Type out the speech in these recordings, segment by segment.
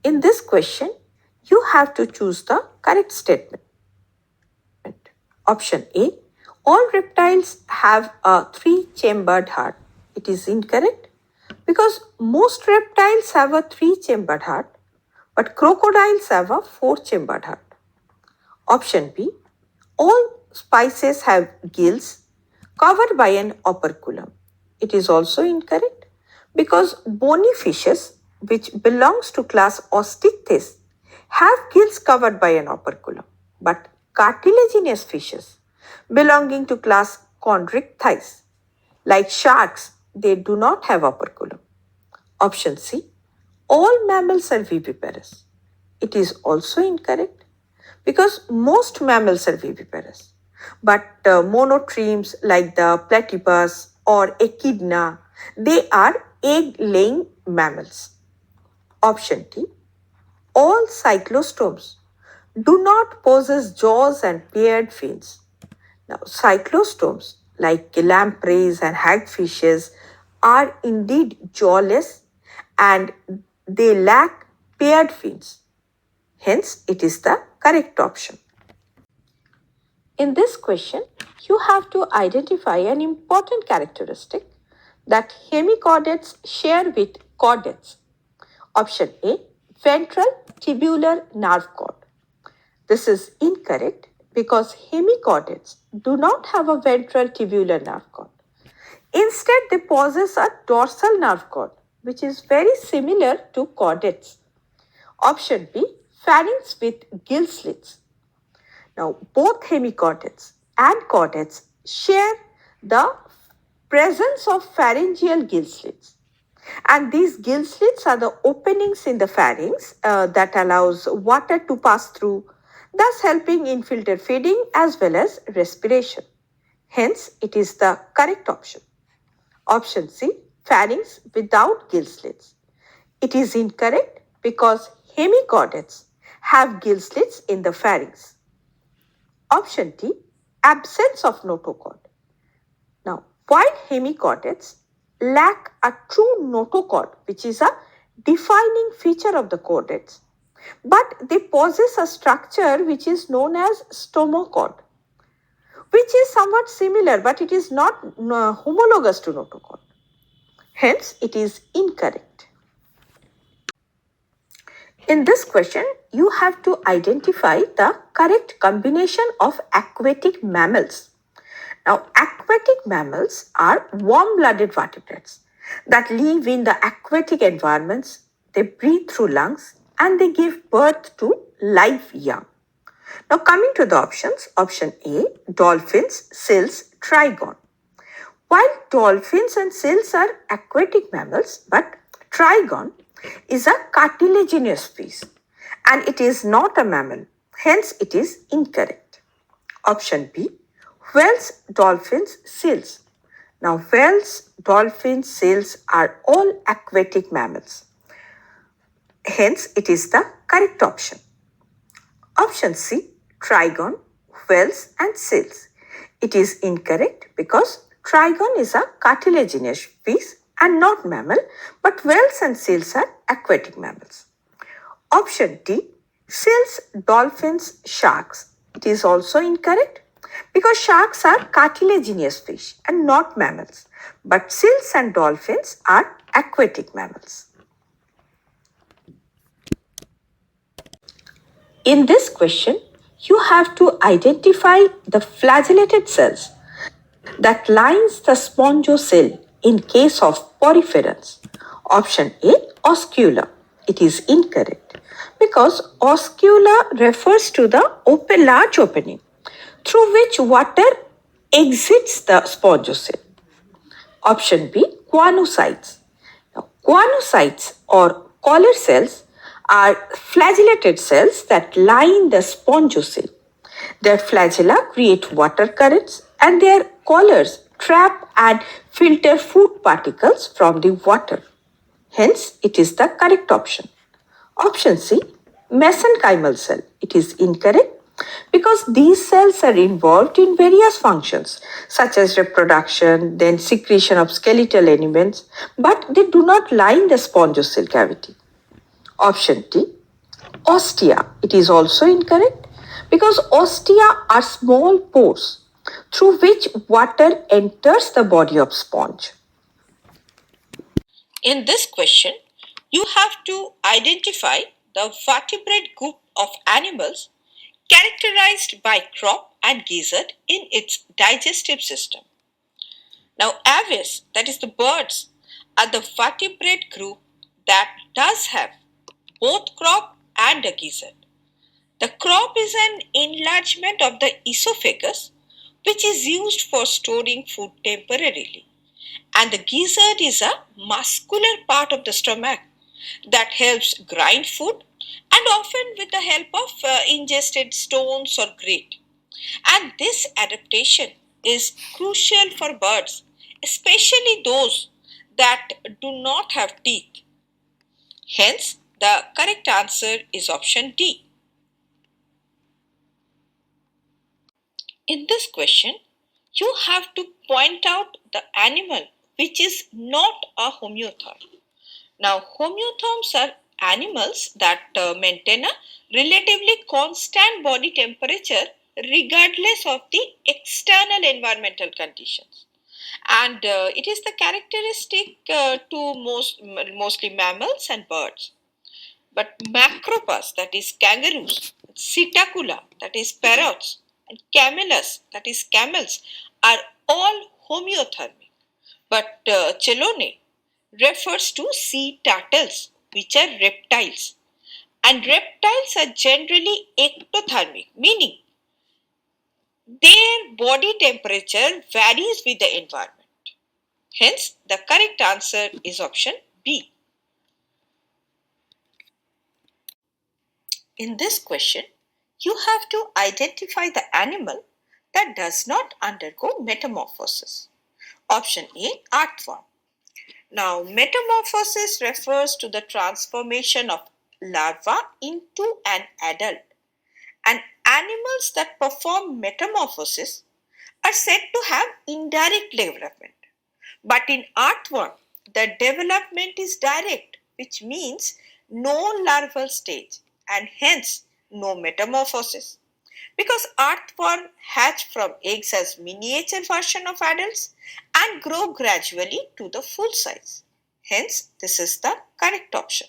In this question, you have to choose the correct statement. Option A, all reptiles have a 3-chambered heart. It is incorrect because most reptiles have a 3-chambered heart, but crocodiles have a 4-chambered heart. Option B, all spices have gills covered by an operculum. It is also incorrect because bony fishes, which belongs to class Osteichthyes, have gills covered by an operculum, but cartilaginous fishes belonging to class Chondrichthyes, like sharks, they do not have operculum. Option C, all mammals are viviparous. It is also incorrect because most mammals are viviparous, but monotremes like the platypus or echidna, they are egg-laying mammals. Option D, all cyclostomes do not possess jaws and paired fins. Now, cyclostomes like lampreys and hagfishes are indeed jawless and they lack paired fins. Hence, it is the correct option. In this question, you have to identify an important characteristic that hemichordates share with chordates. Option A, ventral tubular nerve cord. This is incorrect because hemichordates do not have a ventral tubular nerve cord. Instead, they possess a dorsal nerve cord, which is very similar to chordates. Option B, pharynx with gill slits. Now, both hemichordates and chordates share the presence of pharyngeal gill slits. And these gill slits are the openings in the pharynx that allows water to pass through, thus helping in filter feeding as well as respiration. Hence, it is the correct option. Option C, pharynx without gill slits. It is incorrect because hemichordates have gill slits in the pharynx. Option D, absence of notochord. Now, while hemichordates lack a true notochord, which is a defining feature of the chordates, but they possess a structure which is known as stomochord, which is somewhat similar, but it is not homologous to notochord. Hence, it is incorrect. In this question, you have to identify the correct combination of aquatic mammals. Now, aquatic mammals are warm-blooded vertebrates that live in the aquatic environments. They breathe through lungs and they give birth to live young. Now, coming to the options, option A, dolphins, seals, trigon. While dolphins and seals are aquatic mammals, but trigon is a cartilaginous fish and it is not a mammal. Hence, it is incorrect. Option B, whales, dolphins, seals. Now, whales, dolphins, seals are all aquatic mammals. Hence, it is the correct option. Option C, trigon, whales and seals. It is incorrect because trigon is a cartilaginous fish and not mammal, but whales and seals are aquatic mammals. Option D, seals, dolphins, sharks. It is also incorrect because sharks are cartilaginous fish and not mammals, but seals and dolphins are aquatic mammals. In this question, you have to identify the flagellated cells that lines the spongocele in case of poriferans. Option A, oscula. It is incorrect because oscula refers to the large opening through which water exits the spongocele. Option B, guanocytes. Now, guanocytes or collar cells are flagellated cells that line the spongocele. Their flagella create water currents and their collars trap and filter food particles from the water. Hence, it is the correct option. Option C, mesenchymal cell. It is incorrect because these cells are involved in various functions such as reproduction, then secretion of skeletal elements, but they do not line the spongocele cavity. Option D, Ostia, it is also incorrect because ostia are small pores through which water enters the body of sponge. In this question, you have to identify the vertebrate group of animals characterized by crop and gizzard in its digestive system. Now, aves, that is the birds, are the vertebrate group that does have both crop and a gizzard. The crop is an enlargement of the esophagus which is used for storing food temporarily. And the gizzard is a muscular part of the stomach that helps grind food and often with the help of ingested stones or grit. And this adaptation is crucial for birds, especially those that do not have teeth. Hence, the correct answer is option D. In this question, you have to point out the animal which is not a homeotherm. Now, homeotherms are animals that maintain a relatively constant body temperature regardless of the external environmental conditions. And it is the characteristic to mostly mammals and birds. But macropas, that is kangaroos, psittacula, that is parrots, and camelus, that is camels, are all homeothermic. But chelone refers to sea turtles, which are reptiles. And reptiles are generally ectothermic, meaning their body temperature varies with the environment. Hence, the correct answer is option B. In this question, you have to identify the animal that does not undergo metamorphosis. Option A, earthworm. Now, metamorphosis refers to the transformation of larva into an adult, and animals that perform metamorphosis are said to have indirect development. But in earthworm, the development is direct, which means no larval stage and hence no metamorphosis. Because earthworm hatch from eggs as miniature version of adults and grow gradually to the full size. Hence, this is the correct option.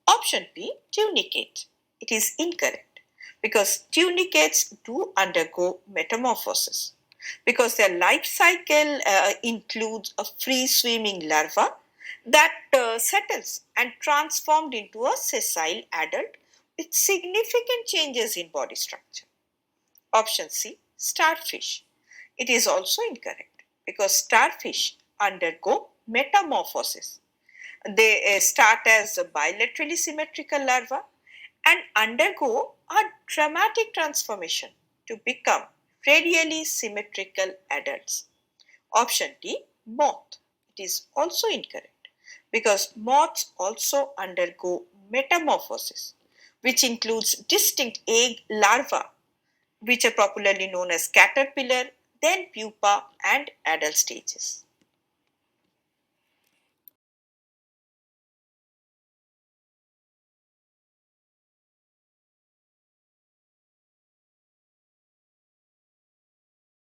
Option B, tunicate. It is incorrect because tunicates do undergo metamorphosis because their life cycle includes a free swimming larva that settles and transformed into a sessile adult with significant changes in body structure. Option C, starfish. It is also incorrect because starfish undergo metamorphosis. They start as a bilaterally symmetrical larva and undergo a dramatic transformation to become radially symmetrical adults. Option D, moth. It is also incorrect because moths also undergo metamorphosis, which includes distinct egg larvae, which are popularly known as caterpillar, then pupa and adult stages.